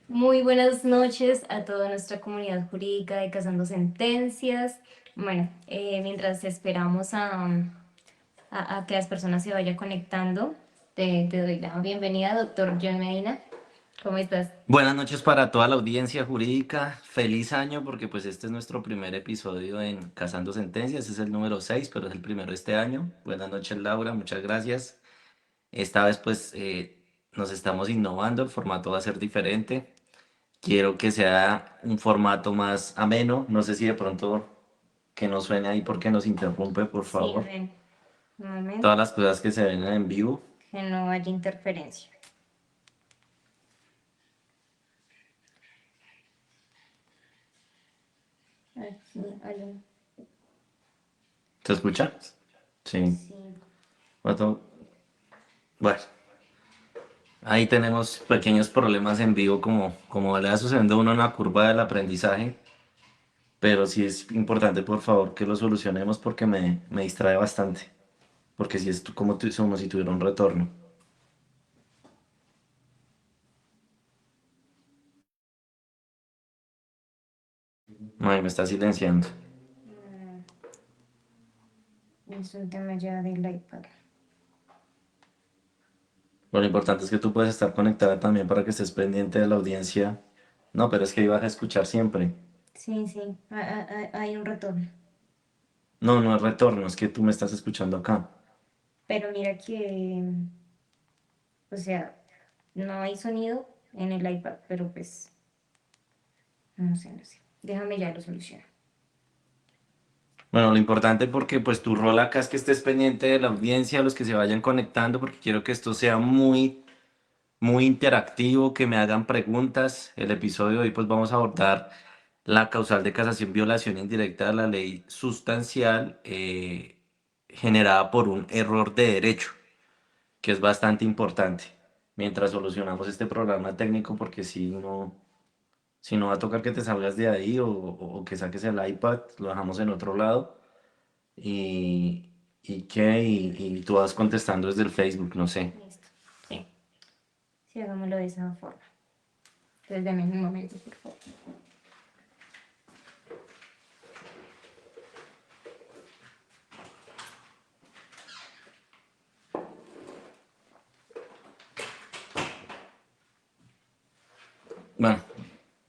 Muy buenas noches a toda nuestra comunidad jurídica de Cazando Sentencias. Bueno, mientras esperamos a que las personas se vayan conectando, te doy la bienvenida, doctor John Medina. ¿Cómo estás? Buenas noches para toda la audiencia jurídica. Feliz año porque pues este es nuestro primer episodio en Cazando Sentencias. Es el número 6, pero es el primero de este año. Buenas noches, Laura. Muchas gracias. Esta vez pues nos estamos innovando. El formato va a ser diferente. Quiero que sea un formato más ameno. No sé si de pronto que nos suene ahí porque nos interrumpe, por Sí, favor. ven, un momento, Todas las cosas que se ven en vivo. que no haya interferencia. Aquí, algo. ¿Se escucha? Sí. Sí. Bueno, bueno. Ahí tenemos pequeños problemas en vivo, como le va sucediendo a uno en la curva del aprendizaje, pero sí es importante, por favor, que lo solucionemos porque me distrae bastante, porque si es como si tuviera un retorno. Ay, me está silenciando. Es un tema ya del iPad. Lo importante es que tú puedes estar conectada también para que estés pendiente de la audiencia. No, pero es que ibas a escuchar siempre. Sí, sí, hay un retorno. No, no es retorno, es que tú me estás escuchando acá. Pero mira que, o sea, no hay sonido en el iPad, pero pues, no sé. Déjame ya lo soluciono. Bueno, lo importante porque pues tu rol acá es que estés pendiente de la audiencia, los que se vayan conectando, porque quiero que esto sea muy interactivo, que me hagan preguntas. El episodio de hoy pues vamos a abordar la causal de casación violación indirecta de la ley sustancial generada por un error de derecho, que es bastante importante. Mientras solucionamos este programa técnico, porque si no va a tocar que te salgas de ahí o que saques el iPad, lo dejamos en otro lado y tú vas contestando desde el Facebook, no sé. Listo. Sí, sí, hagámoslo de esa forma. Entonces, dame un momento, por favor. Bueno,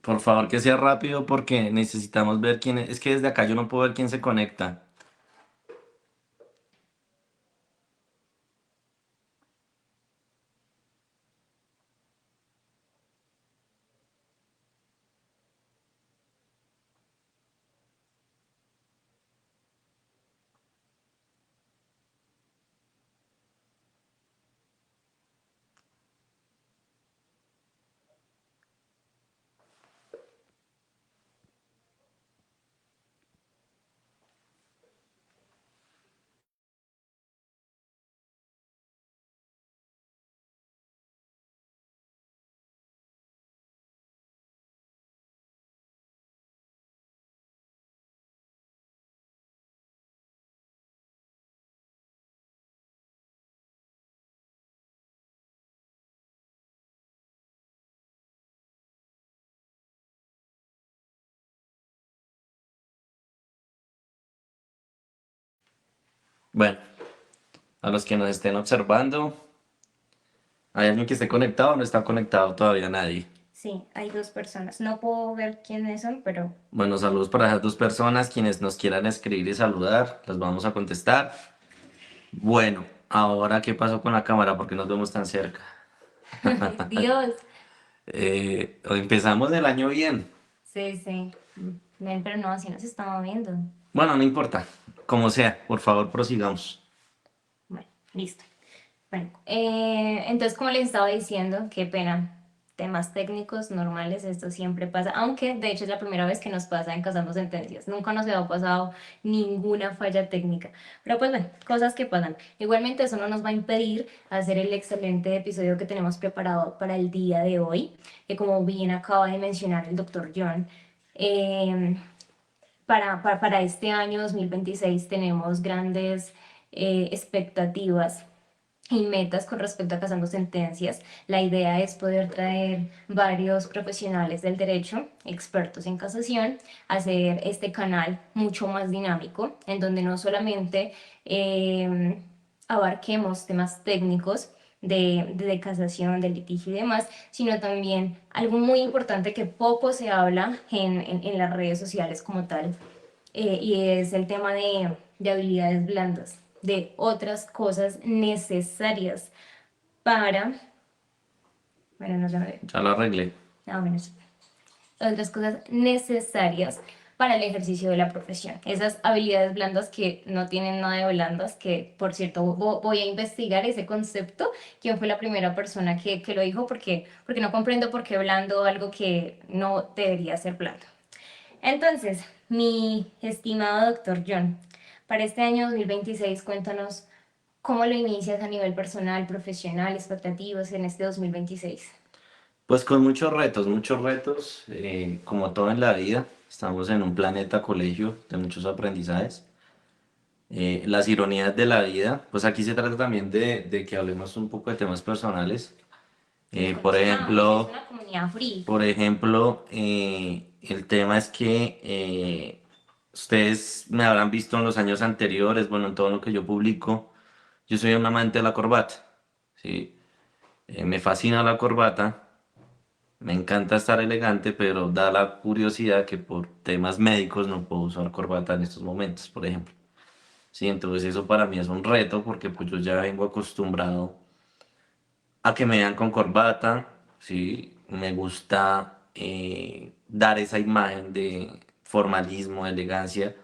por favor que sea rápido porque necesitamos ver quién es. Es que desde acá yo no puedo ver quién se conecta. Bueno, a los que nos estén observando, ¿hay alguien que esté conectado o no está conectado todavía nadie? Sí, hay dos personas. No puedo ver quiénes son, pero Bueno, saludos para esas dos personas, quienes nos quieran escribir y saludar, las vamos a contestar. Bueno, ahora qué pasó con la cámara, porque nos vemos tan cerca. Dios. Hoy empezamos el año bien. Sí, sí. Ven, pero no, así nos estaba viendo. Bueno, no importa, como sea, por favor prosigamos. Bueno, listo. Bueno, entonces como les estaba diciendo, qué pena. Temas técnicos normales, esto siempre pasa, aunque de hecho es la primera vez que nos pasa en Cazando Sentencias. Nunca nos había pasado ninguna falla técnica. Pero pues bueno, cosas que pasan. Igualmente eso no nos va a impedir hacer el excelente episodio que tenemos preparado para el día de hoy, que como bien acaba de mencionar el doctor John, eh, para este año 2026 tenemos grandes expectativas y metas con respecto a Casando Sentencias. La idea es poder traer varios profesionales del derecho, expertos en casación, hacer este canal mucho más dinámico, en donde no solamente abarquemos temas técnicos de casación, de litigio y demás, sino también algo muy importante que poco se habla en las redes sociales como tal, y es el tema de habilidades blandas, de otras cosas necesarias para, bueno, no se me ve, Ya lo arreglé. bueno, otras cosas necesarias para el ejercicio de la profesión. Esas habilidades blandas que no tienen nada de blandas, que por cierto voy a investigar ese concepto, quién fue la primera persona que lo dijo, porque no comprendo por qué blando algo que no debería ser blando. Entonces, mi estimado doctor John, para este año 2026, cuéntanos cómo lo inicias a nivel personal, profesional, expectativas en este 2026. Pues con muchos retos, como todo en la vida, estamos en un planeta colegio de muchos aprendizajes. Las ironías de la vida, pues aquí se trata también de que hablemos un poco de temas personales. Nos Por conozcamos, es ejemplo, una comunidad free. el tema es que ustedes me habrán visto en los años anteriores, bueno, en todo lo que yo publico, yo soy un amante de la corbata, ¿sí? Me fascina la corbata. Me encanta estar elegante, pero da la curiosidad que por temas médicos no puedo usar corbata en estos momentos, por ejemplo. Sí, entonces eso para mí es un reto porque pues yo ya vengo acostumbrado a que me vean con corbata, sí, me gusta dar esa imagen de formalismo, de elegancia.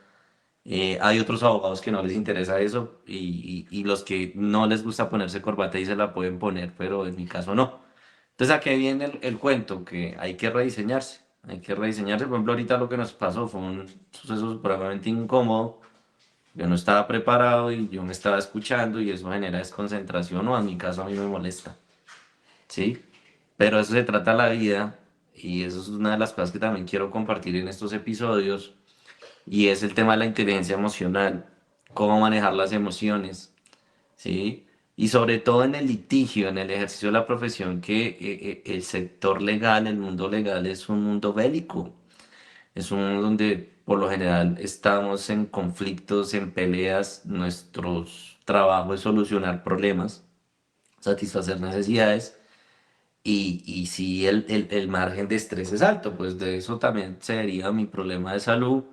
Hay otros abogados que no les interesa eso y los que no les gusta ponerse corbata y se la pueden poner, pero en mi caso no. Entonces, ¿a qué viene el cuento? Que hay que rediseñarse. Hay que rediseñarse. Por ejemplo, ahorita lo que nos pasó fue un suceso supremamente incómodo. Yo no estaba preparado y yo me estaba escuchando y eso genera desconcentración o en mi caso a mí me molesta. ¿Sí? Pero eso se trata la vida y eso es una de las cosas que también quiero compartir en estos episodios y es el tema de la inteligencia emocional, cómo manejar las emociones, ¿sí? Y sobre todo en el litigio, en el ejercicio de la profesión, que el sector legal, el mundo legal es un mundo bélico, es un mundo donde por lo general estamos en conflictos, en peleas, nuestro trabajo es solucionar problemas, satisfacer necesidades. Y si el margen de estrés es alto, pues de eso también sería mi problema de salud,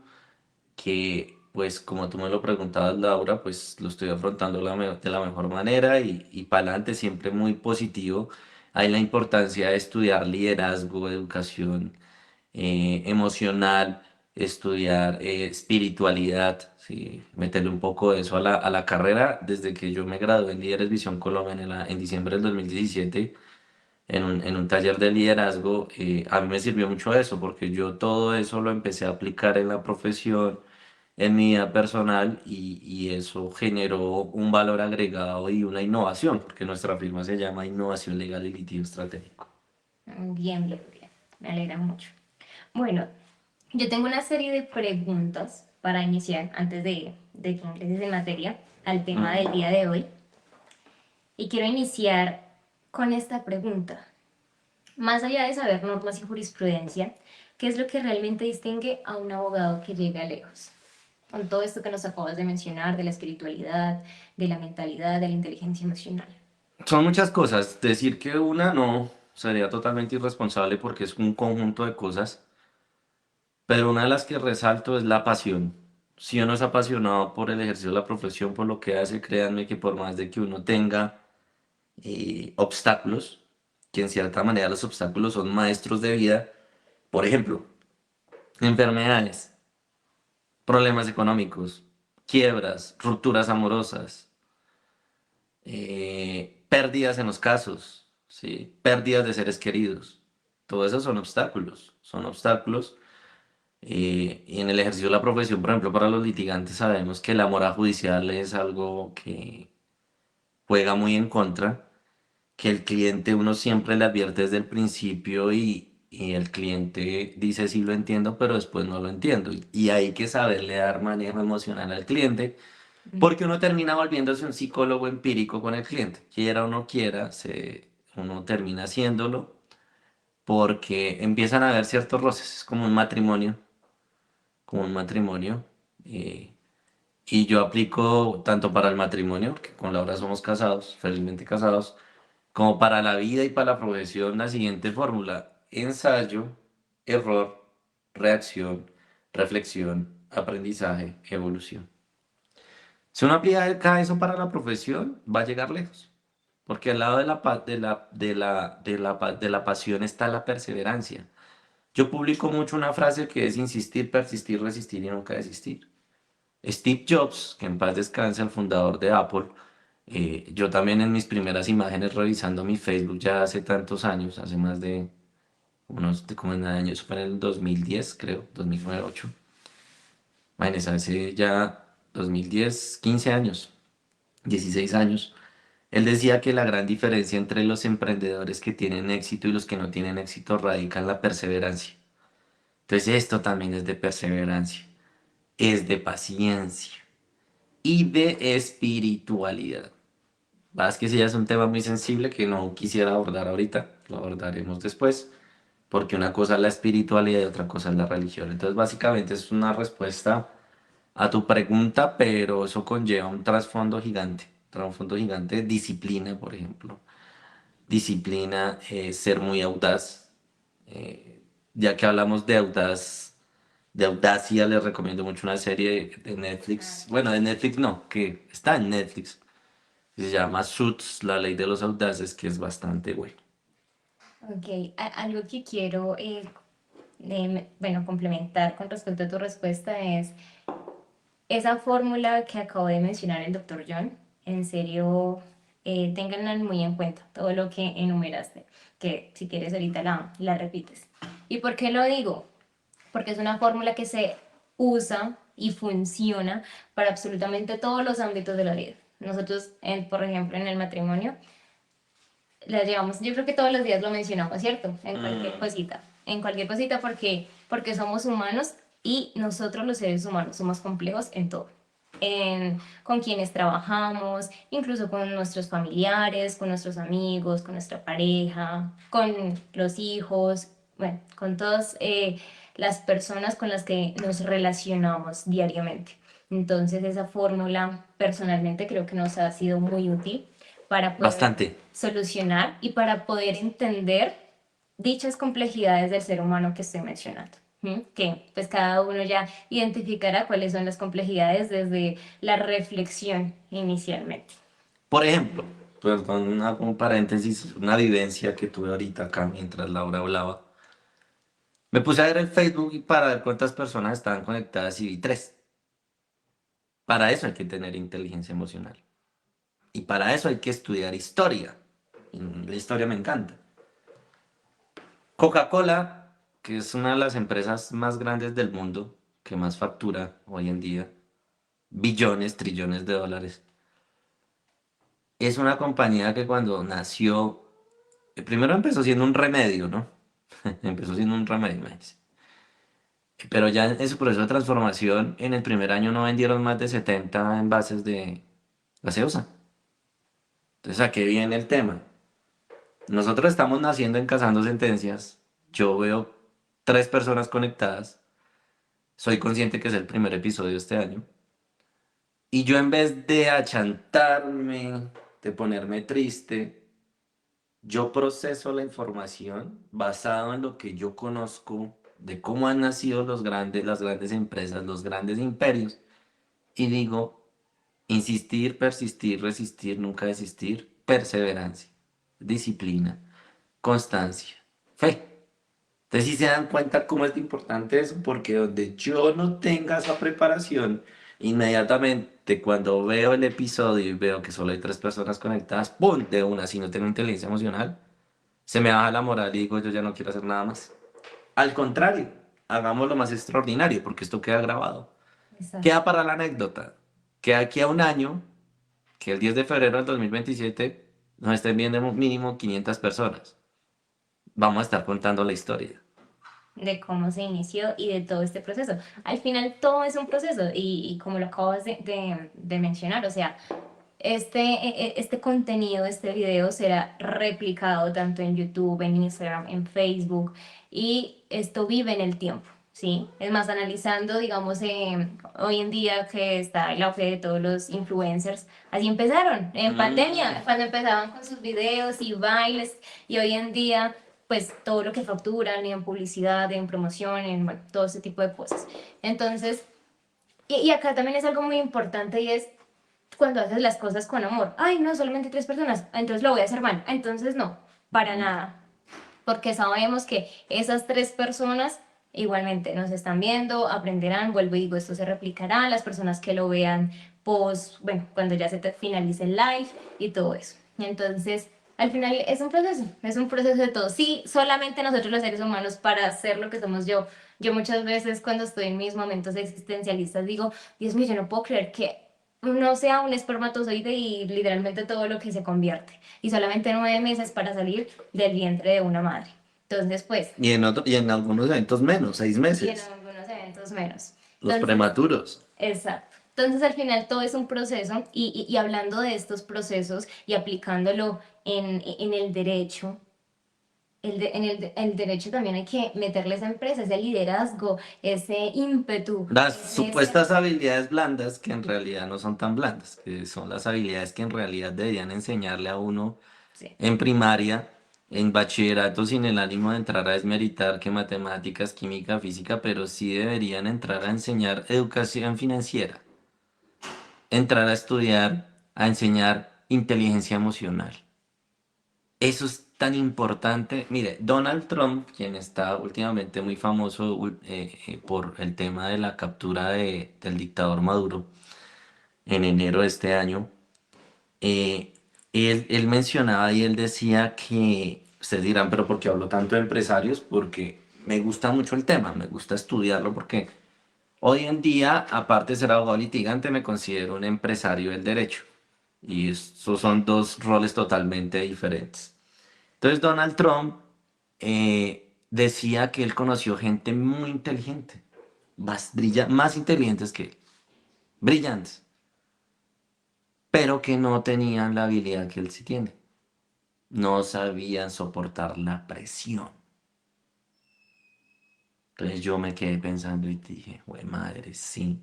que pues como tú me lo preguntabas, Laura, pues lo estoy afrontando de la mejor manera y para adelante siempre muy positivo. Hay la importancia de estudiar liderazgo, educación emocional, estudiar espiritualidad, ¿sí? Meterle un poco de eso a la carrera. Desde que yo me gradué en Líderes Visión Colombia en diciembre del 2017 en un taller de liderazgo, a mí me sirvió mucho eso, porque yo todo eso lo empecé a aplicar en la profesión, en mi vida personal, y eso generó un valor agregado y una innovación, porque nuestra firma se llama Innovación Legal y Litigio Estratégico. Bien, bien, bien. Me alegra mucho. Bueno, yo tengo una serie de preguntas para iniciar antes de que ingreses en materia al tema del Mm. día de hoy. Y quiero iniciar con esta pregunta. Más allá de saber normas y jurisprudencia, ¿qué es lo que realmente distingue a un abogado que llega lejos? Con todo esto que nos acabas de mencionar, de la espiritualidad, de la mentalidad, de la inteligencia emocional. Son muchas cosas. Decir que una no sería totalmente irresponsable porque es un conjunto de cosas, pero una de las que resalto es la pasión. Si uno es apasionado por el ejercicio de la profesión, por lo que hace, créanme que por más de que uno tenga obstáculos, que en cierta manera los obstáculos son maestros de vida, por ejemplo, enfermedades, problemas económicos, quiebras, rupturas amorosas, pérdidas en los casos, ¿sí? Pérdidas de seres queridos. Todo eso son obstáculos. Y en el ejercicio de la profesión, por ejemplo, para los litigantes sabemos que la mora judicial es algo que juega muy en contra, que el cliente uno siempre le advierte desde el principio y el cliente dice sí lo entiendo, pero después no lo entiendo. Y hay que saberle dar manejo emocional al cliente Porque uno termina volviéndose un psicólogo empírico con el cliente. Quiera o no quiera, uno termina haciéndolo porque empiezan a haber ciertos roces. Es como un matrimonio. eh, y yo aplico tanto para el matrimonio, que con Laura somos casados, felizmente casados, como para la vida y para la profesión, la siguiente fórmula: ensayo, error, reacción, reflexión, aprendizaje, evolución. Si uno aplica cada eso para la profesión, va a llegar lejos. Porque al lado de la, de la pasión está la perseverancia. Yo publico mucho una frase que es insistir, persistir, resistir y nunca desistir. Steve Jobs, que en paz descanse, el fundador de Apple, yo también en mis primeras imágenes revisando mi Facebook ya hace tantos años, hace más de como en años, eso fue en el 2010, creo, 2008. Imagínense, hace ya 2010, 15 años, 16 años. Él decía que la gran diferencia entre los emprendedores que tienen éxito y los que no tienen éxito radica en la perseverancia. Entonces esto también es de perseverancia, es de paciencia y de espiritualidad. Es que ese ya es un tema muy sensible que no quisiera abordar ahorita, lo abordaremos después, porque una cosa es la espiritualidad y otra cosa es la religión. Entonces básicamente es una respuesta a tu pregunta, pero eso conlleva un trasfondo gigante de disciplina, por ejemplo. Disciplina, ser muy audaz. Ya que hablamos de audacia, les recomiendo mucho una serie de Netflix. Bueno, de Netflix no, que está en Netflix. Que se llama Suits, la ley de los audaces, que es bastante bueno. Ok, algo que quiero, bueno, complementar con respecto a tu respuesta es esa fórmula que acabo de mencionar el doctor John. En serio, ténganla muy en cuenta, todo lo que enumeraste, que si quieres ahorita la repites. ¿Y por qué lo digo? Porque es una fórmula que se usa y funciona para absolutamente todos los ámbitos de la vida. Nosotros, por ejemplo, en el matrimonio, la llevamos, yo creo que todos los días lo mencionamos, ¿cierto? En cualquier cosita porque somos humanos y nosotros los seres humanos somos complejos en todo. Con quienes trabajamos, incluso con nuestros familiares, con nuestros amigos, con nuestra pareja, con los hijos, bueno, con todas las personas con las que nos relacionamos diariamente. Entonces esa fórmula personalmente creo que nos ha sido muy útil para poder Bastante. solucionar y para poder entender dichas complejidades del ser humano que estoy mencionando. ¿M? Que pues cada uno ya identificará cuáles son las complejidades desde la reflexión inicialmente. Por ejemplo, perdón, un paréntesis, una vivencia que tuve ahorita acá mientras Laura hablaba. Me puse a ver el Facebook y para ver cuántas personas estaban conectadas y vi tres. Para eso hay que tener inteligencia emocional. Y para eso hay que estudiar historia. Y la historia me encanta. Coca-Cola, que es una de las empresas más grandes del mundo, que más factura hoy en día, billones, trillones de dólares. Es una compañía que cuando nació, primero empezó siendo un remedio, ¿no? Empezó siendo un remedio, imagínense. Pero ya en su proceso de transformación, en el primer año no vendieron más de 70 envases de gaseosa. Entonces, ¿a qué viene el tema? Nosotros estamos naciendo en Cazando Sentencias. Yo veo tres personas conectadas. Soy consciente que es el primer episodio de este año. Y yo en vez de achantarme, de ponerme triste, yo proceso la información basado en lo que yo conozco de cómo han nacido las grandes empresas, los grandes imperios. Y digo, insistir, persistir, resistir, nunca desistir, perseverancia, disciplina, constancia, fe. Entonces, si se dan cuenta cómo es de importante eso, porque donde yo no tenga esa preparación, inmediatamente cuando veo el episodio y veo que solo hay tres personas conectadas, ¡pum! De una, si no tengo inteligencia emocional, se me baja la moral y digo, yo ya no quiero hacer nada más. Al contrario, hagamos lo más extraordinario, porque esto queda grabado. Exacto. Queda para la anécdota, que aquí a un año, que el 10 de febrero del 2027 nos estén viendo mínimo 500 personas. Vamos a estar contando la historia. de cómo se inició y de todo este proceso. Al final todo es un proceso y como lo acabas de mencionar, o sea, este contenido, este video será replicado tanto en YouTube, en Instagram, en Facebook y esto vive en el tiempo. Sí, es más, analizando, digamos, hoy en día que está el auge de todos los influencers, así empezaron en pandemia, Mm. cuando empezaban con sus videos y bailes, y hoy en día, pues todo lo que facturan en publicidad, en promoción, en bueno, todo ese tipo de cosas. Entonces, y acá también es algo muy importante y es cuando haces las cosas con amor. Ay, no, solamente 3 personas, entonces lo voy a hacer mal. Entonces no, para nada. Porque sabemos que esas 3 personas igualmente nos están viendo, aprenderán, vuelvo y digo, esto se replicará, las personas que lo vean bueno, cuando ya finalice el live y todo eso. Entonces, al final es un proceso de todo. Sí, solamente nosotros los seres humanos para ser lo que somos yo muchas veces cuando estoy en mis momentos existencialistas digo, Dios mío, yo no puedo creer que no sea un espermatozoide y literalmente todo lo que se convierte. Y solamente 9 meses para salir del vientre de una madre. Entonces, pues, Y en algunos eventos menos, seis y en meses. algunos eventos menos. Los Entonces, prematuros. exacto. Entonces, al final todo es un proceso y hablando de estos procesos y aplicándolo en el derecho, el derecho también hay que meterle esa empresa, ese liderazgo, ese ímpetu, Las ese ser. supuestas habilidades blandas que en realidad no son tan blandas, que son las habilidades que en realidad deberían enseñarle a uno Sí. en primaria, en bachillerato, sin el ánimo de entrar a desmeritar que matemáticas, química, física, pero sí deberían entrar a enseñar educación financiera, entrar a estudiar, a enseñar inteligencia emocional. Eso es tan importante. Mire, Donald Trump, quien está últimamente muy famoso por el tema de la captura del dictador Maduro en enero de este año, eh, él mencionaba y él decía que, ustedes dirán, pero ¿por qué hablo tanto de empresarios? Porque me gusta mucho el tema, me gusta estudiarlo porque hoy en día, aparte de ser abogado litigante, me considero un empresario del derecho. Y estos son dos roles totalmente diferentes. Entonces Donald Trump decía que él conoció gente muy inteligente, más inteligentes que él, brillantes, pero que no tenían la habilidad que él sí tiene. No sabían soportar la presión. Entonces yo me quedé pensando y dije, güey, madre, sí,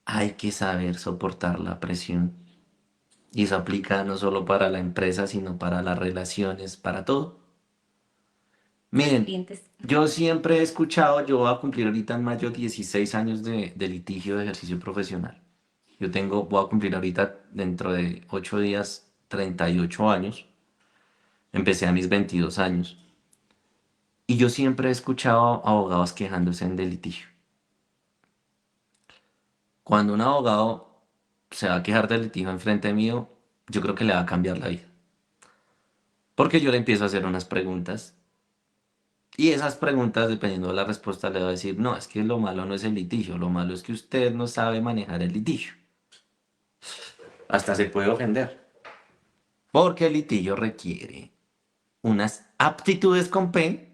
hay que saber soportar la presión. Y eso aplica no solo para la empresa, sino para las relaciones, para todo. Los Miren, clientes. yo siempre he escuchado, yo voy a cumplir ahorita en mayo 16 años de litigio de ejercicio profesional. Voy a cumplir ahorita dentro de 8 días 38 años. Empecé a mis 22 años. Y yo siempre he escuchado abogados quejándose de litigio. Cuando un abogado se va a quejar del litigio enfrente mío, yo creo que le va a cambiar la vida. Porque yo le empiezo a hacer unas preguntas y esas preguntas, dependiendo de la respuesta, le va a decir, no, es que lo malo no es el litigio, lo malo es que usted no sabe manejar el litigio. Hasta se puede ofender. Porque el litigio requiere unas aptitudes con P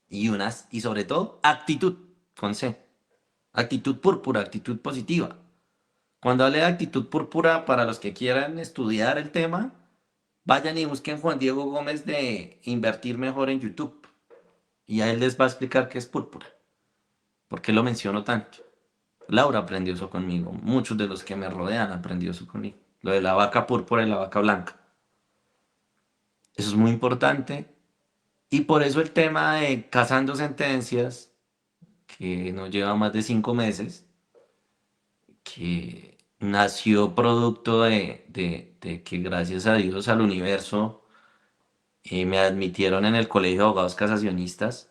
y sobre todo actitud con C. Actitud púrpura, actitud positiva. Cuando hable de actitud púrpura, para los que quieran estudiar el tema, vayan y busquen Juan Diego Gómez de Invertir Mejor en YouTube. Y a él les va a explicar qué es púrpura. ¿Por qué lo menciono tanto? Laura aprendió eso conmigo. Muchos de los que me rodean aprendió eso conmigo. Lo de la vaca púrpura y la vaca blanca. Eso es muy importante. Y por eso el tema de cazando sentencias, que no lleva más de 5 meses, que nació producto de que gracias a Dios, al universo, me admitieron en el Colegio de Abogados Casacionistas,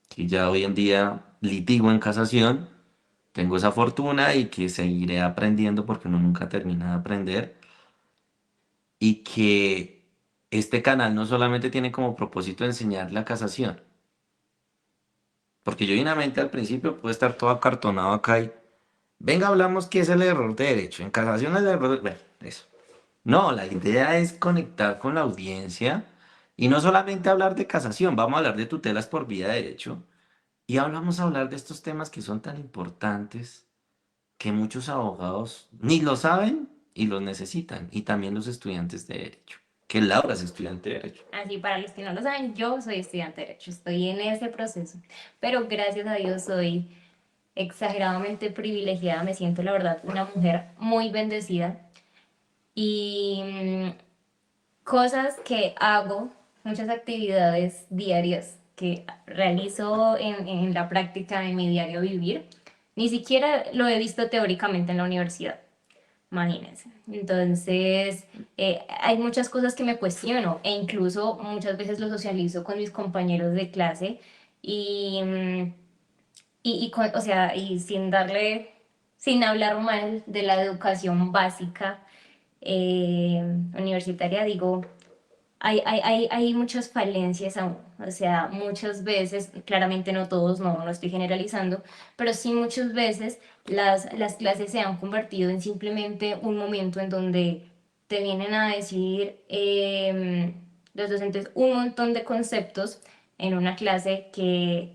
que ya hoy en día litigo en casación. Tengo esa fortuna y que seguiré aprendiendo porque uno nunca termina de aprender. Y que este canal no solamente tiene como propósito enseñar la casación, porque yo genuinamente al principio puedo estar todo acartonado acá y, venga, hablamos qué es el error de derecho. En casación el error, bueno, eso. No, la idea es conectar con la audiencia y no solamente hablar de casación, vamos a hablar de tutelas por vía de derecho Y ahora vamos a hablar de estos temas que son tan importantes que muchos abogados ni lo saben y los necesitan, y también los estudiantes de derecho, que Laura es estudiante de derecho. Así, para los que no lo saben, yo soy estudiante de Derecho, estoy en ese proceso, pero gracias a Dios soy exageradamente privilegiada, me siento la verdad una mujer muy bendecida y cosas que hago, muchas actividades diarias que realizo en la práctica, en mi diario vivir, ni siquiera lo he visto teóricamente en la universidad. Imagínense. Entonces, hay muchas cosas que me cuestiono e incluso muchas veces lo socializo con mis compañeros de clase y, o sea, y sin darle, sin hablar mal de la educación básica universitaria, digo, hay muchas falencias aún, o sea, muchas veces, claramente no todos, no estoy generalizando, pero sí muchas veces las clases se han convertido en simplemente un momento en donde te vienen a decir los docentes un montón de conceptos en una clase que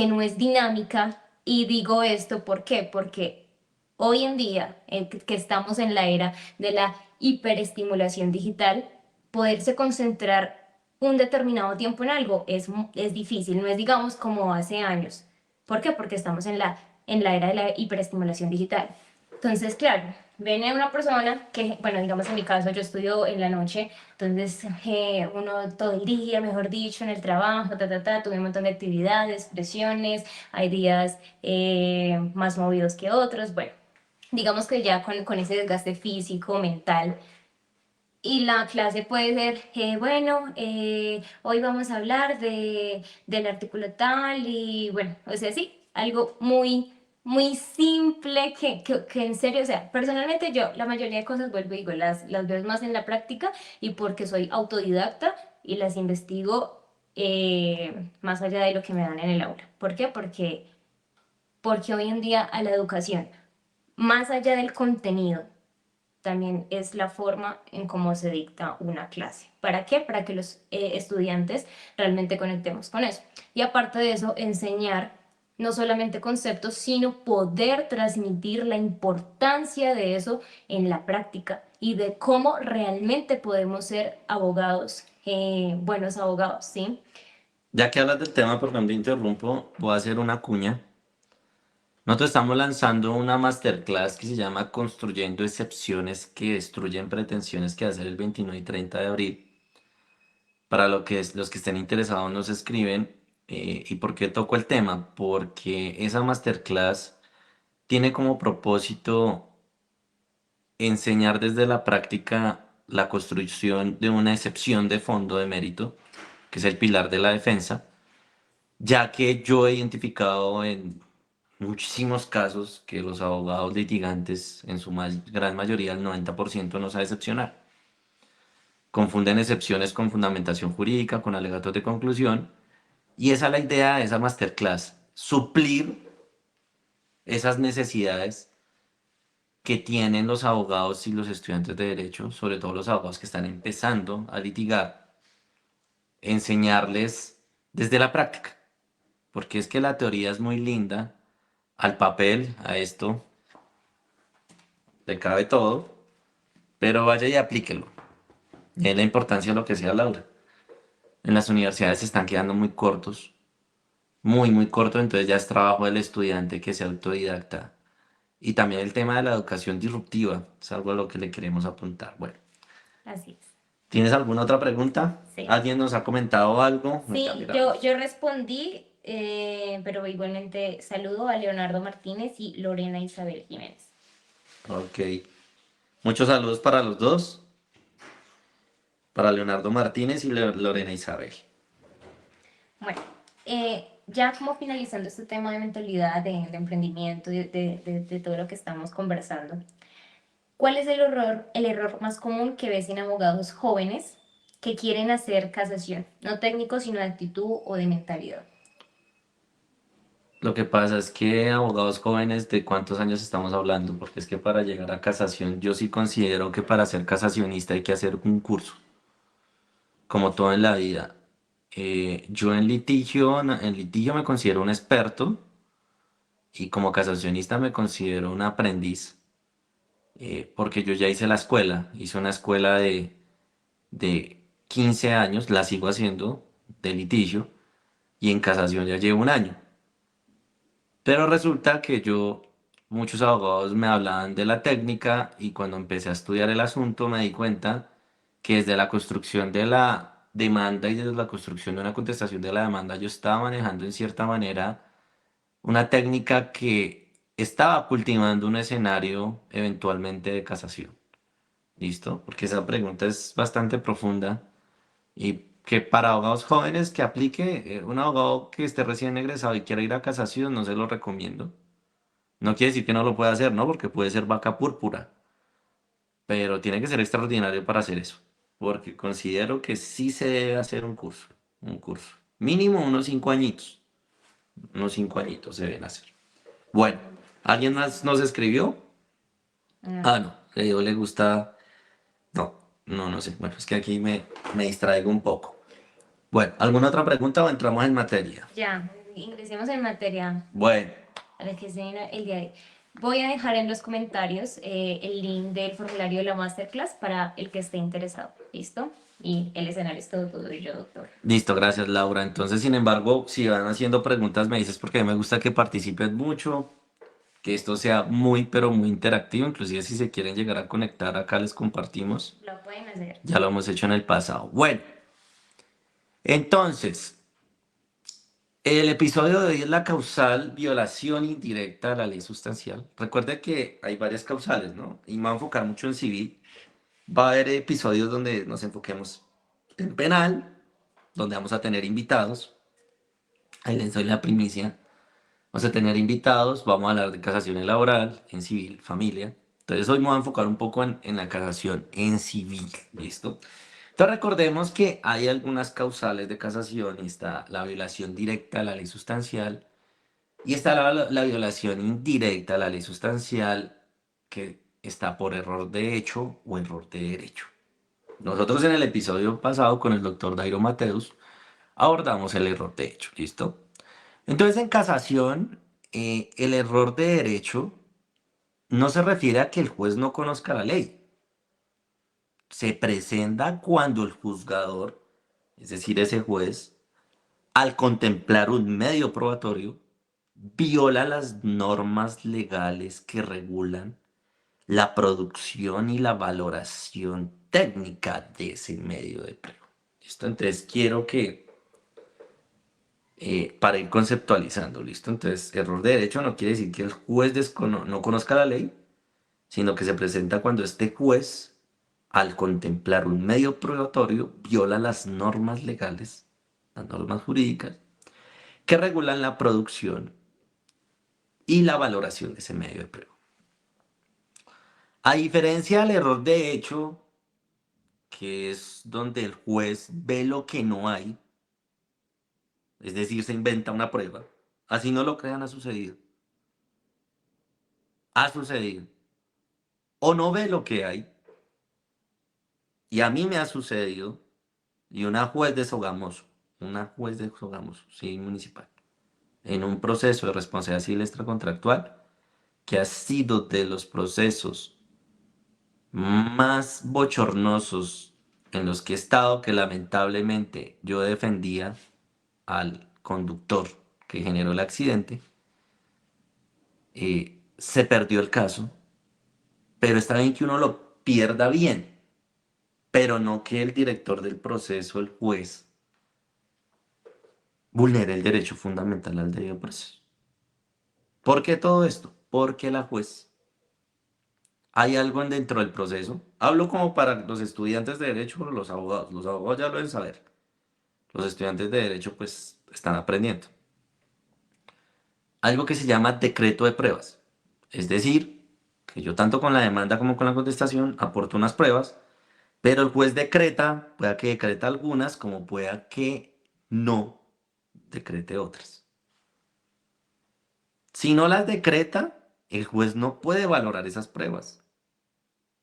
no es dinámica. Y digo esto, ¿por qué? Porque hoy en día, que estamos en la era de la hiperestimulación digital, poderse concentrar un determinado tiempo en algo es difícil, no es digamos como hace años. ¿Por qué? Porque estamos en la era de la hiperestimulación digital. Entonces, claro, viene una persona que, bueno, digamos en mi caso, yo estudio en la noche, entonces uno todo el día, mejor dicho, en el trabajo, tuve un montón de actividades, presiones, hay días más movidos que otros, bueno, digamos que ya con ese desgaste físico, mental, y la clase puede ser, bueno, hoy vamos a hablar del artículo tal y bueno, o sea, sí, algo muy simple que en serio, o sea, personalmente yo la mayoría de cosas vuelvo y digo, las veo más en la práctica y porque soy autodidacta y las investigo más allá de lo que me dan en el aula. ¿Por qué? Porque hoy en día a la educación, más allá del contenido, también es la forma en cómo se dicta una clase. ¿Para qué? Para que los estudiantes realmente conectemos con eso. Y aparte de eso, enseñar no solamente conceptos, sino poder transmitir la importancia de eso en la práctica y de cómo realmente podemos ser abogados, buenos abogados, ¿sí? Ya que hablas del tema, perdón, te interrumpo, voy a hacer una cuña. Nosotros estamos lanzando una masterclass que se llama Construyendo excepciones que destruyen pretensiones, que va a ser el 29 y 30 de abril. Para los que estén interesados nos escriben. ¿Y por qué toco el tema? Porque esa masterclass tiene como propósito enseñar desde la práctica la construcción de una excepción de fondo de mérito, que es el pilar de la defensa, ya que yo he identificado en muchísimos casos que los abogados litigantes, en su gran mayoría, el 90%, no sabe excepcionar. Confunden excepciones con fundamentación jurídica, con alegatos de conclusión, y esa es la idea de esa masterclass, suplir esas necesidades que tienen los abogados y los estudiantes de derecho, sobre todo los abogados que están empezando a litigar, enseñarles desde la práctica, porque es que la teoría es muy linda, al papel, a esto, le cabe todo, pero vaya y aplíquelo. Y es la importancia de lo que sea Laura. En las universidades se están quedando muy cortos, muy cortos, entonces ya es trabajo del estudiante que sea autodidacta. Y también el tema de la educación disruptiva, es algo a lo que le queremos apuntar. Bueno, Así es. ¿tienes alguna otra pregunta? Sí. ¿Alguien nos ha comentado algo? Ya Sí, yo miramos. respondí, pero igualmente saludo a Leonardo Martínez y Lorena Isabel Jiménez. Ok. Muchos saludos para los dos, para Leonardo Martínez y Lorena Isabel. Bueno, ya como finalizando este tema de mentalidad, de emprendimiento, de todo lo que estamos conversando, ¿cuál es el error más común que ves en abogados jóvenes que quieren hacer casación? No técnico, sino de actitud o de mentalidad. Lo que pasa es que abogados jóvenes, ¿de cuántos años estamos hablando? Porque es que para llegar a casación, yo sí considero que para ser casacionista hay que hacer un curso, como todo en la vida. Yo en litigio me considero un experto y como casacionista me considero un aprendiz, porque yo ya hice la escuela, hice una escuela de 15 años, la sigo haciendo de litigio y en casación ya llevo un año. Pero resulta que muchos abogados me hablaban de la técnica y cuando empecé a estudiar el asunto me di cuenta que desde la construcción de la demanda y desde la construcción de una contestación de la demanda yo estaba manejando en cierta manera una técnica que estaba cultivando un escenario eventualmente de casación. ¿Listo? Porque esa pregunta es bastante profunda y que para abogados jóvenes que aplique, un abogado que esté recién egresado y quiera ir a casación, no se lo recomiendo. No quiere decir que no lo pueda hacer, ¿no? Porque puede ser vaca púrpura, pero tiene que ser extraordinario para hacer eso. Porque considero que sí se debe hacer un curso. Mínimo unos 5 añitos se deben hacer. Bueno, ¿alguien más nos escribió? No. Ah, no, le gusta. No, no sé. Bueno, es que aquí me distraigo un poco. Bueno, ¿alguna otra pregunta o entramos en materia? Ya, ingresemos en materia Bueno, a la que se viene el día de hoy. Voy a dejar en los comentarios el link del formulario de la masterclass para el que esté interesado. ¿Listo? Y el escenario es todo yo, doctor. listo, gracias Laura. Entonces, sin embargo, si van haciendo preguntas, me dices porque a mí me gusta que participen mucho, que esto sea muy, pero muy interactivo. Inclusive si se quieren llegar a conectar, acá les compartimos. Lo pueden hacer. Ya lo hemos hecho en el pasado. Bueno, entonces, el episodio de hoy es la causal violación indirecta a la ley sustancial. Recuerde que hay varias causales, ¿no? Y me voy a enfocar mucho en civil. Va a haber episodios donde nos enfoquemos en penal, donde vamos a tener invitados. Ahí les doy la primicia. Vamos a tener invitados, vamos a hablar de casación laboral, en civil, familia. Entonces hoy me voy a enfocar un poco en la casación en civil, ¿listo? Entonces recordemos que hay algunas causales de casación, y está la violación directa a la ley sustancial y está la violación indirecta a la ley sustancial que está por error de hecho o error de derecho. Nosotros en el episodio pasado con el doctor Dairo Mateus abordamos el error de hecho, ¿listo? Entonces, en casación, el error de derecho no se refiere a que el juez no conozca la ley. Se presenta cuando el juzgador, es decir, ese juez, al contemplar un medio probatorio, viola las normas legales que regulan la producción y la valoración técnica de ese medio de prueba. ¿Listo? Entonces, quiero que para ir conceptualizando, ¿listo? Entonces, error de derecho no quiere decir que el juez no conozca la ley, sino que se presenta cuando este juez, al contemplar un medio probatorio, viola las normas legales, las normas jurídicas, que regulan la producción y la valoración de ese medio de prueba. A diferencia del error de hecho, que es donde el juez ve lo que no hay, es decir, se inventa una prueba, así no lo crean, ha sucedido. Ha sucedido. O no ve lo que hay, y a mí me ha sucedido, y una juez de Sogamoso, sí, municipal, en un proceso de responsabilidad civil extracontractual, que ha sido de los procesos más bochornosos en los que he estado, que lamentablemente yo defendía al conductor que generó el accidente, se perdió el caso, pero está bien que uno lo pierda bien, pero no que el director del proceso, el juez, vulnere el derecho fundamental al debido proceso. ¿Por qué todo esto? Porque la juez, hay algo dentro del proceso. Hablo como para los estudiantes de derecho, pero los abogados. Los abogados ya lo deben saber. Los estudiantes de derecho pues están aprendiendo. Algo que se llama decreto de pruebas. Es decir, que yo tanto con la demanda como con la contestación aporto unas pruebas, pero el juez decreta, pueda que decreta algunas, como pueda que no decrete otras. Si no las decreta, el juez no puede valorar esas pruebas.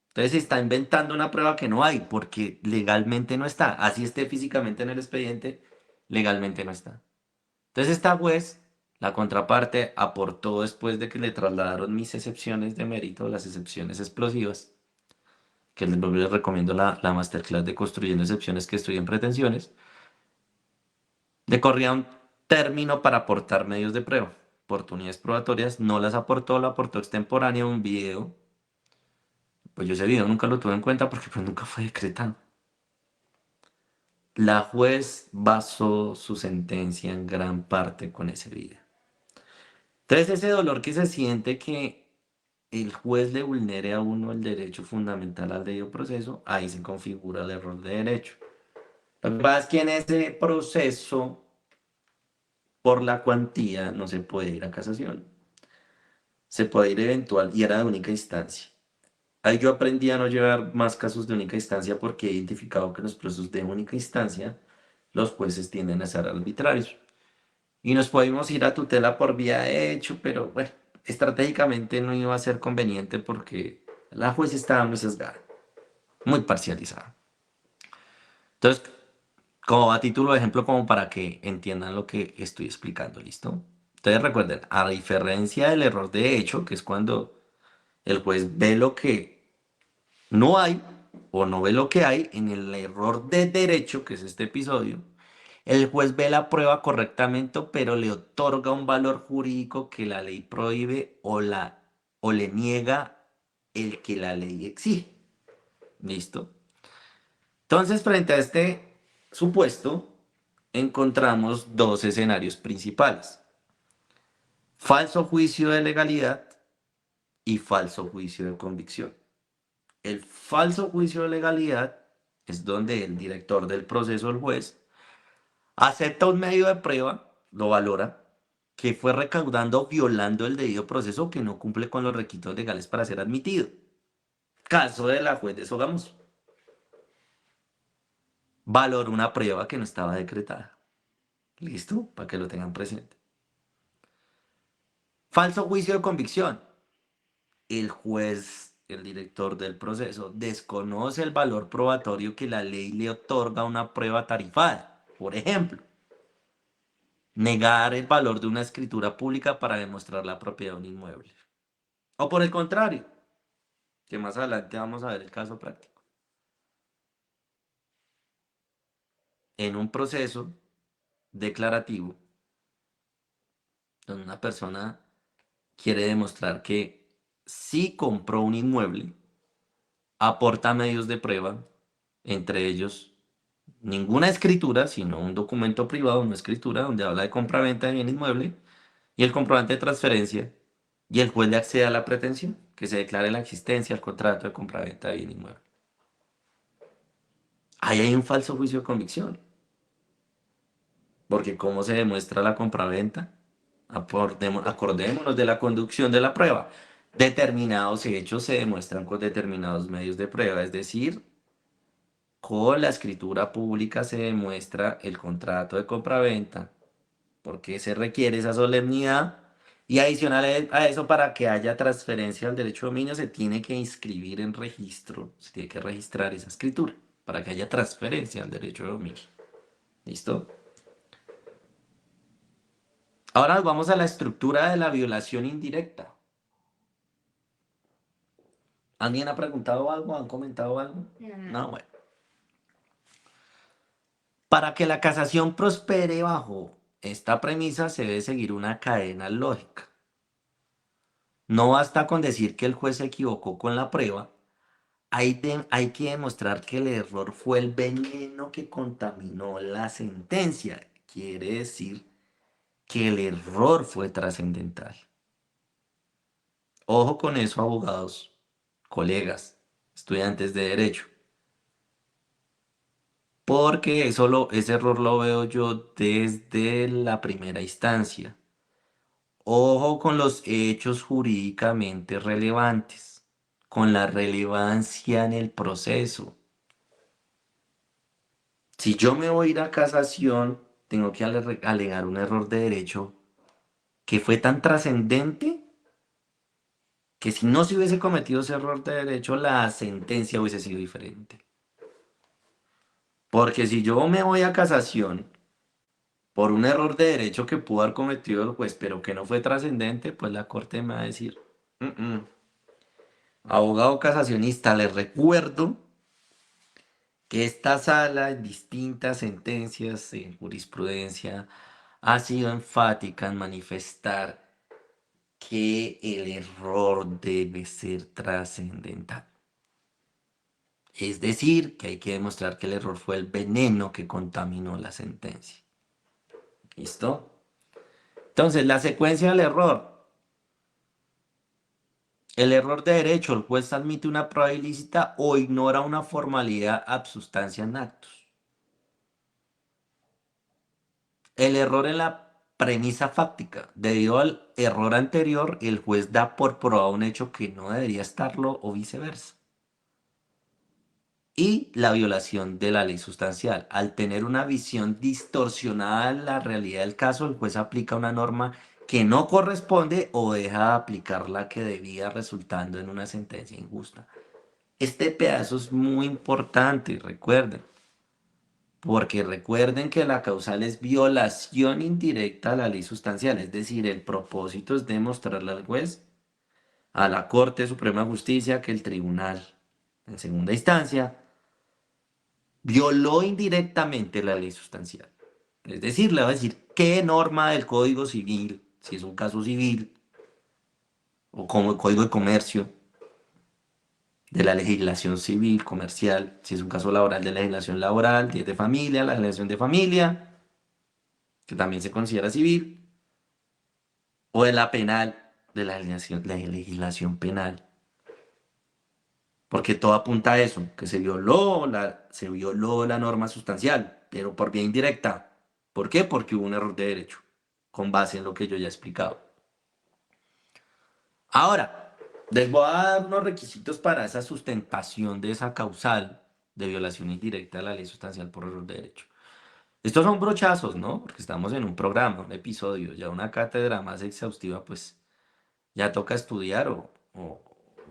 Entonces se está inventando una prueba que no hay, porque legalmente no está. Así esté físicamente en el expediente, legalmente no está. Entonces esta juez, la contraparte, aportó después de que le trasladaron mis excepciones de mérito, las excepciones explosivas, que les recomiendo la masterclass de construyendo excepciones que estoy en pretensiones, de corría un término para aportar medios de prueba. Oportunidades probatorias, no las aportó, lo aportó extemporánea un video. Pues yo ese video nunca lo tuve en cuenta porque pues nunca fue decretado. La juez basó su sentencia en gran parte con ese video. Entonces ese dolor que se siente que el juez le vulnere a uno el derecho fundamental al debido proceso, ahí se configura el error de derecho. Lo que pasa es que en ese proceso, por la cuantía, no se puede ir a casación. Se puede ir eventual y era de única instancia. Ahí yo aprendí a no llevar más casos de única instancia porque he identificado que los procesos de única instancia los jueces tienden a ser arbitrarios. Y nos podemos ir a tutela por vía de hecho, pero bueno, estratégicamente no iba a ser conveniente porque la juez estaba muy sesgada, muy parcializada. Entonces, como a título de ejemplo, como para que entiendan lo que estoy explicando, ¿listo? Entonces recuerden, a diferencia del error de hecho, que es cuando el juez ve lo que no hay o no ve lo que hay, en el error de derecho, que es este episodio, el juez ve la prueba correctamente, pero le otorga un valor jurídico que la ley prohíbe o le niega el que la ley exige. ¿Listo? Entonces, frente a este supuesto, encontramos dos escenarios principales. Falso juicio de legalidad y falso juicio de convicción. El falso juicio de legalidad es donde el director del proceso, el juez, acepta un medio de prueba, lo valora, que fue recaudando violando el debido proceso que no cumple con los requisitos legales para ser admitido. Caso de la juez de Sogamoso. Valora una prueba que no estaba decretada. ¿Listo? Para que lo tengan presente. Falso juicio de convicción. El juez, el director del proceso, desconoce el valor probatorio que la ley le otorga a una prueba tarifada. Por ejemplo, negar el valor de una escritura pública para demostrar la propiedad de un inmueble. O por el contrario, que más adelante vamos a ver el caso práctico. En un proceso declarativo, donde una persona quiere demostrar que sí compró un inmueble, aporta medios de prueba, entre ellos ninguna escritura, sino un documento privado, una escritura donde habla de compra-venta de bien inmueble y el comprobante de transferencia, y el juez le accede a la pretensión, que se declare la existencia del contrato de compra-venta de bien inmueble. Ahí hay un falso juicio de convicción, porque ¿cómo se demuestra la compraventa? Acordémonos de la conducción de la prueba. Determinados hechos se demuestran con determinados medios de prueba, es decir, con la escritura pública se demuestra el contrato de compraventa, porque se requiere esa solemnidad. Y adicional a eso, para que haya transferencia al derecho de dominio, se tiene que inscribir en registro, se tiene que registrar esa escritura, para que haya transferencia al derecho de dominio. ¿Listo? Ahora nos vamos a la estructura de la violación indirecta. ¿Alguien ha preguntado algo? ¿Han comentado algo? No. No, bueno. Para que la casación prospere bajo esta premisa se debe seguir una cadena lógica. No basta con decir que el juez se equivocó con la prueba. Hay que demostrar que el error fue el veneno que contaminó la sentencia. Quiere decir que el error fue trascendental. Ojo con eso, abogados, colegas, estudiantes de derecho. Porque ese error lo veo yo desde la primera instancia. Ojo con los hechos jurídicamente relevantes, con la relevancia en el proceso. Si yo me voy a ir a casación, tengo que alegar un error de derecho que fue tan trascendente que si no se hubiese cometido ese error de derecho, la sentencia hubiese sido diferente. Porque si yo me voy a casación por un error de derecho que pudo haber cometido el juez, pero que no fue trascendente, pues la corte me va a decir, "Mm, mm". Abogado casacionista, les recuerdo que esta sala en distintas sentencias en jurisprudencia ha sido enfática en manifestar que el error debe ser trascendental. Es decir, que hay que demostrar que el error fue el veneno que contaminó la sentencia. ¿Listo? Entonces, la secuencia del error. El error de derecho, el juez admite una prueba ilícita o ignora una formalidad ab substancia en actos. El error en la premisa fáctica. Debido al error anterior, el juez da por probado un hecho que no debería estarlo o viceversa. Y la violación de la ley sustancial. Al tener una visión distorsionada de la realidad del caso, el juez aplica una norma que no corresponde o deja de aplicar la que debía, resultando en una sentencia injusta. Este pedazo es muy importante, recuerden, porque recuerden que la causal es violación indirecta a la ley sustancial, es decir, el propósito es demostrarle al juez, a la Corte Suprema de Justicia, que el tribunal, en segunda instancia, violó indirectamente la ley sustancial. Es decir, le va a decir qué norma del Código Civil, si es un caso civil, o como el Código de Comercio, de la legislación civil, comercial, si es un caso laboral, de la legislación laboral, si es de familia, la legislación de familia, que también se considera civil, o de la penal, de la legislación penal. Porque todo apunta a eso, que se violó la norma sustancial, pero por vía indirecta. ¿Por qué? Porque hubo un error de derecho, con base en lo que yo ya he explicado. Ahora, les voy a dar unos requisitos para esa sustentación de esa causal de violación indirecta de la ley sustancial por error de derecho. Estos son brochazos, ¿no? Porque estamos en un programa, un episodio, ya una cátedra más exhaustiva, pues ya toca estudiar o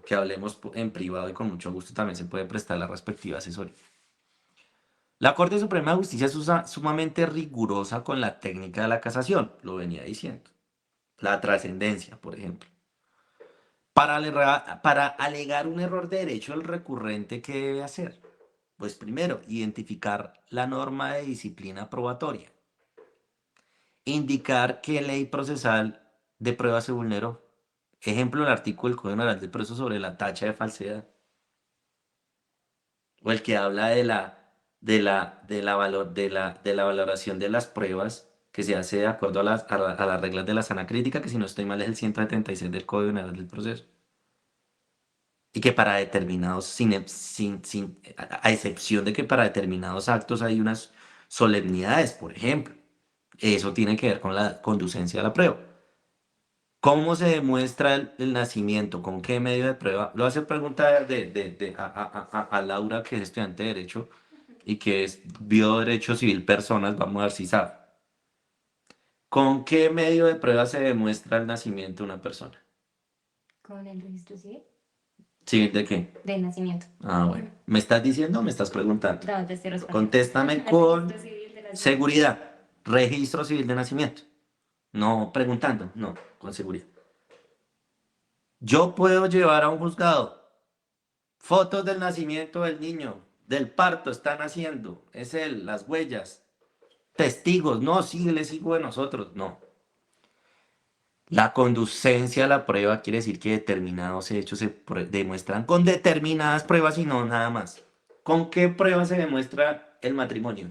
que hablemos en privado y con mucho gusto también se puede prestar la respectiva asesoría. La Corte Suprema de Justicia es sumamente rigurosa con la técnica de la casación, lo venía diciendo. La trascendencia, por ejemplo. Para alegar un error de derecho, el recurrente, ¿qué debe hacer? Pues primero, identificar la norma de disciplina probatoria. Indicar qué ley procesal de prueba se vulneró. Ejemplo, el artículo del Código Penal del Proceso sobre la tacha de falsedad. O el que habla de la valoración de las pruebas que se hace de acuerdo a las reglas de la sana crítica, que si no estoy mal es el 176 del Código Penal del Proceso. Y que para determinados, a excepción de que para determinados actos hay unas solemnidades, por ejemplo. Eso tiene que ver con la conducencia de la prueba. ¿Cómo se demuestra el nacimiento? ¿Con qué medio de prueba? Lo hace pregunta a Laura, que es estudiante de Derecho y que vio Derecho Civil Personas, vamos a ver si sabe. ¿Con qué medio de prueba se demuestra el nacimiento de una persona? Con el registro civil ¿Civil de qué? de nacimiento. Ah, bueno. ¿Me estás diciendo o me estás preguntando? No, te estoy respondiendo. Contéstame El con registro civil de nacimiento. seguridad. Registro Civil de Nacimiento. No preguntando, no, con seguridad. Yo puedo llevar a un juzgado fotos del nacimiento del niño, del parto, están haciendo, es él, las huellas, testigos, no, sí, él es hijo de nosotros, no. La conducencia a la prueba quiere decir que determinados hechos se demuestran con determinadas pruebas y no nada más. ¿Con qué prueba se demuestra el matrimonio?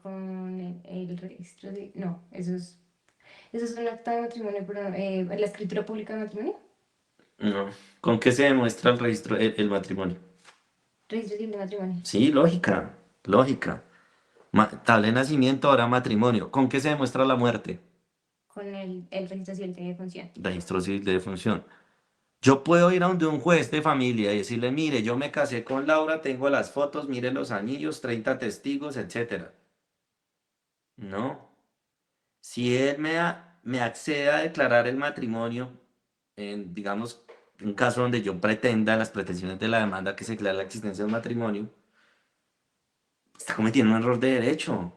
Con el registro civil. No, eso es un acta de matrimonio, pero la escritura pública de matrimonio. No. ¿Con qué se demuestra el registro, el matrimonio? Registro civil de matrimonio. Sí, lógica, lógica. Tabla de nacimiento, ahora matrimonio. ¿Con qué se demuestra la muerte? Con el registro civil de función. Registro civil de defunción. Yo puedo ir a donde un juez de familia y decirle, mire, yo me casé con Laura, tengo las fotos, mire los anillos, 30 testigos, etcétera. No. Si él me accede a declarar el matrimonio, en, digamos, un caso donde yo pretenda las pretensiones de la demanda que se declare la existencia del matrimonio, está cometiendo un error de derecho.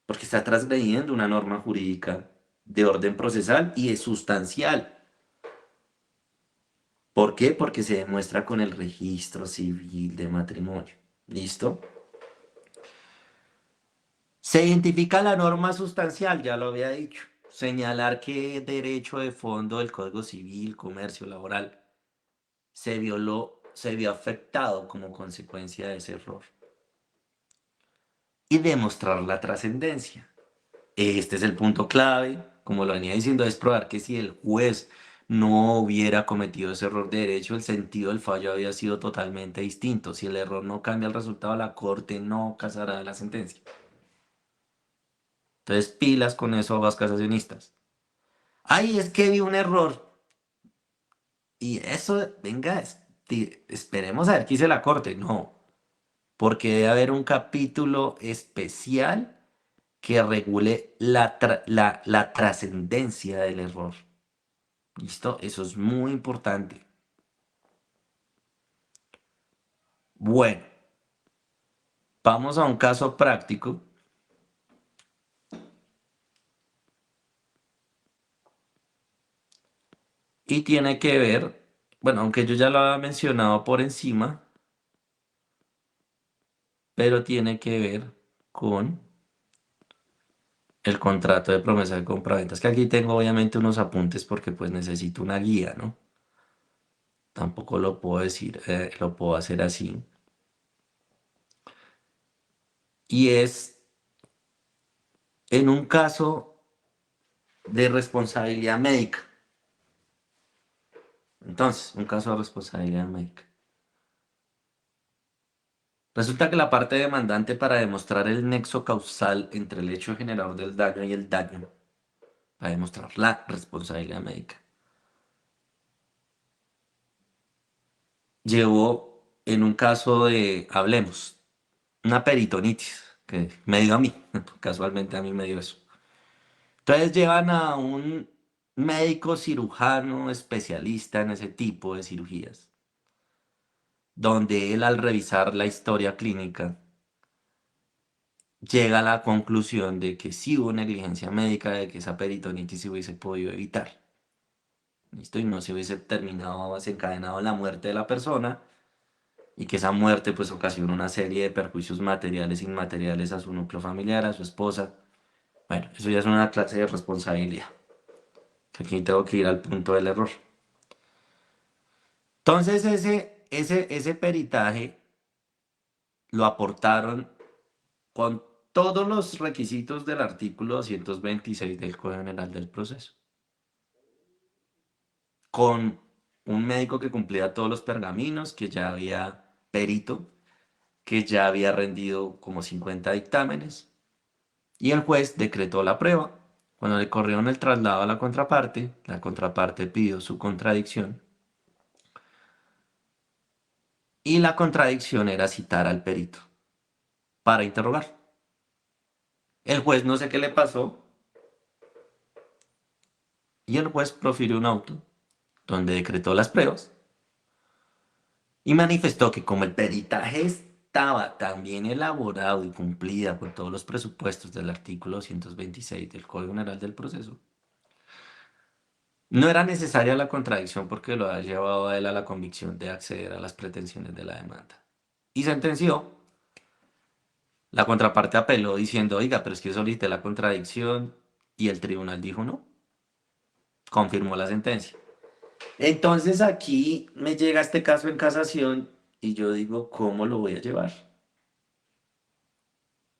porque está transgrediendo una norma jurídica de orden procesal y es sustancial. ¿Por qué? Porque se demuestra con el registro civil de matrimonio. ¿Listo? Se identifica la norma sustancial, ya lo había dicho. Señalar que derecho de fondo del Código Civil, Comercio, Laboral se violó, se vio afectado como consecuencia de ese error. Y demostrar la trascendencia. Este es el punto clave, como lo venía diciendo, es probar que si el juez no hubiera cometido ese error de derecho, el sentido del fallo había sido totalmente distinto. Si el error no cambia el resultado, la corte no casará la sentencia. Entonces, pilas con eso, aguas casacionistas. Ay, es que vi un error. Y eso, venga, esperemos a ver qué dice la corte. No, porque debe haber un capítulo especial que regule la trascendencia del error. ¿Listo? Eso es muy importante. Bueno, vamos a un caso práctico. Y tiene que ver, bueno, aunque yo ya lo había mencionado por encima, pero tiene que ver con el contrato de promesa de compraventas, que aquí tengo obviamente unos apuntes porque pues necesito una guía, ¿no? Tampoco lo puedo decir, lo puedo hacer así. Y es en un caso de responsabilidad médica. Entonces, un caso de responsabilidad médica. Resulta que la parte demandante para demostrar el nexo causal entre el hecho generador del daño y el daño, para demostrar la responsabilidad médica, llevó en un caso de, hablemos, una peritonitis, que me dio a mí, casualmente a mí me dio eso. Entonces llevan a un médico cirujano especialista en ese tipo de cirugías, donde él al revisar la historia clínica llega a la conclusión de que sí hubo negligencia médica, de que esa peritonitis se hubiese podido evitar. ¿Listo? Y no se hubiese terminado, desencadenado la muerte de la persona y que esa muerte pues ocasiona una serie de perjuicios materiales e inmateriales a su núcleo familiar, a su esposa. Bueno, eso ya es una clase de responsabilidad. Aquí tengo que ir al punto del error. Entonces ese peritaje lo aportaron con todos los requisitos del artículo 226 del Código General del Proceso. Con un médico que cumplía todos los pergaminos, que ya había perito, que ya había rendido como 50 dictámenes, y el juez decretó la prueba. Cuando le corrieron el traslado a la contraparte pidió su contradicción, y la contradicción era citar al perito para interrogar. El juez no sé qué le pasó, y el juez profirió un auto donde decretó las pruebas y manifestó que como el peritaje estaba tan bien elaborado y cumplida con todos los presupuestos del artículo 226 del Código General del Proceso, no era necesaria la contradicción porque lo ha llevado a él a la convicción de acceder a las pretensiones de la demanda. Y sentenció, la contraparte apeló diciendo, oiga, pero es que solicité la contradicción y el tribunal dijo no, confirmó la sentencia. Entonces aquí me llega este caso en casación y yo digo, ¿cómo lo voy a llevar?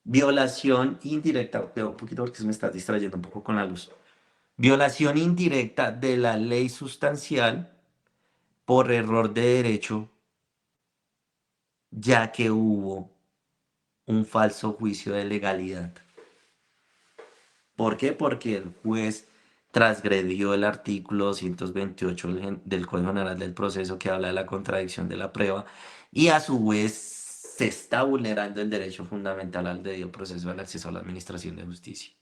Violación indirecta, veo un poquito porque se me está distrayendo un poco con la luz. Violación indirecta de la ley sustancial por error de derecho, ya que hubo un falso juicio de legalidad. ¿Por qué? Porque el juez transgredió el artículo 228 del Código General del Proceso que habla de la contradicción de la prueba y a su vez se está vulnerando el derecho fundamental al debido proceso al acceso a la administración de justicia.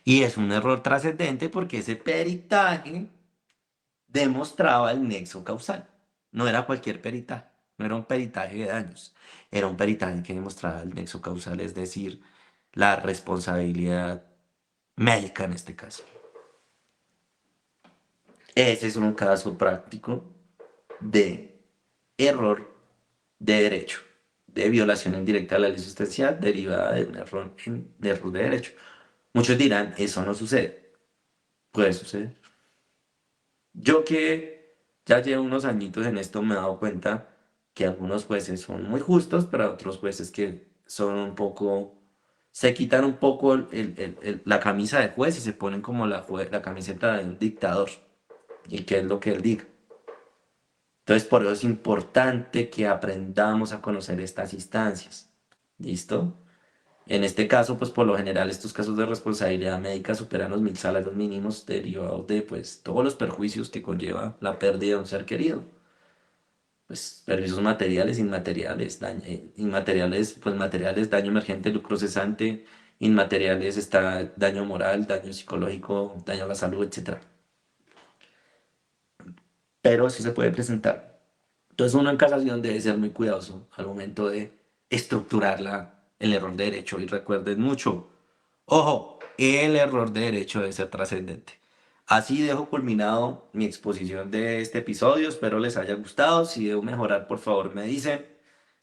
Y es un error trascendente porque ese peritaje demostraba el nexo causal. No era cualquier peritaje, no era un peritaje de daños, era un peritaje que demostraba el nexo causal, es decir, la responsabilidad médica en este caso. Ese es un caso práctico de error de derecho, de violación indirecta a la ley sustancial derivada de un error de derecho. Muchos dirán, eso no sucede. Puede suceder. Yo que ya llevo unos añitos en esto me he dado cuenta que algunos jueces son muy justos, pero otros jueces que son un poco, se quitan un poco la camisa de juez y se ponen como la camiseta de un dictador. ¿Y qué es lo que él diga? Entonces, por eso es importante que aprendamos a conocer estas instancias. ¿Listo? En este caso, pues por lo general estos casos de responsabilidad médica superan los 1.000 salarios mínimos derivados de pues todos los perjuicios que conlleva la pérdida de un ser querido. Pues perjuicios materiales, inmateriales, inmateriales, pues materiales, daño emergente, lucro cesante, inmateriales está daño moral, daño psicológico, daño a la salud, etcétera. Pero sí se puede presentar. Entonces uno en casación debe ser muy cuidadoso al momento de estructurar el error de derecho. Y recuerden mucho, ojo, el error de derecho debe ser trascendente. Así dejo culminado mi exposición de este episodio. Espero les haya gustado. Si debo mejorar, por favor me dicen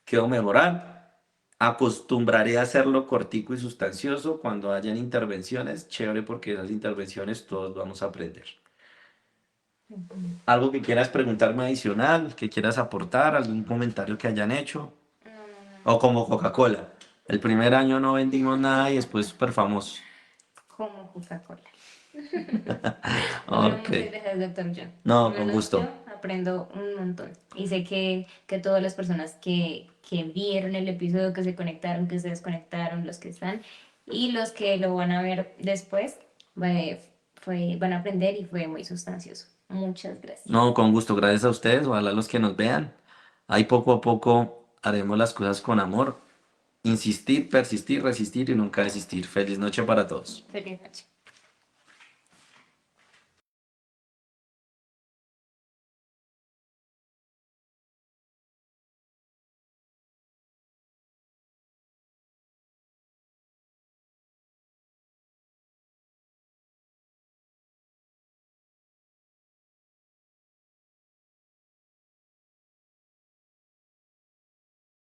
que debo mejorar. Acostumbraré a hacerlo cortico y sustancioso cuando hayan intervenciones. Chévere porque esas intervenciones todos vamos a aprender. Ujú. ¿Algo que quieras preguntarme adicional, que quieras aportar, algún comentario que hayan hecho? No, no, no. O como Coca-Cola. El primer año no vendimos nada y después súper famoso. Como Coca-Cola. Bueno, Ok. muchas gracias, doctor John. Al No, con menos yo gusto. aprendo un montón. Y sé que todas las personas que vieron el episodio, que se conectaron, que se desconectaron, los que están y los que lo van a ver después, van a aprender y fue muy sustancioso. Muchas gracias. No, con gusto. Gracias a ustedes. Ojalá los que nos vean. Ahí poco a poco haremos las cosas con amor. Insistir, persistir, resistir y nunca desistir. Feliz noche para todos. Feliz noche.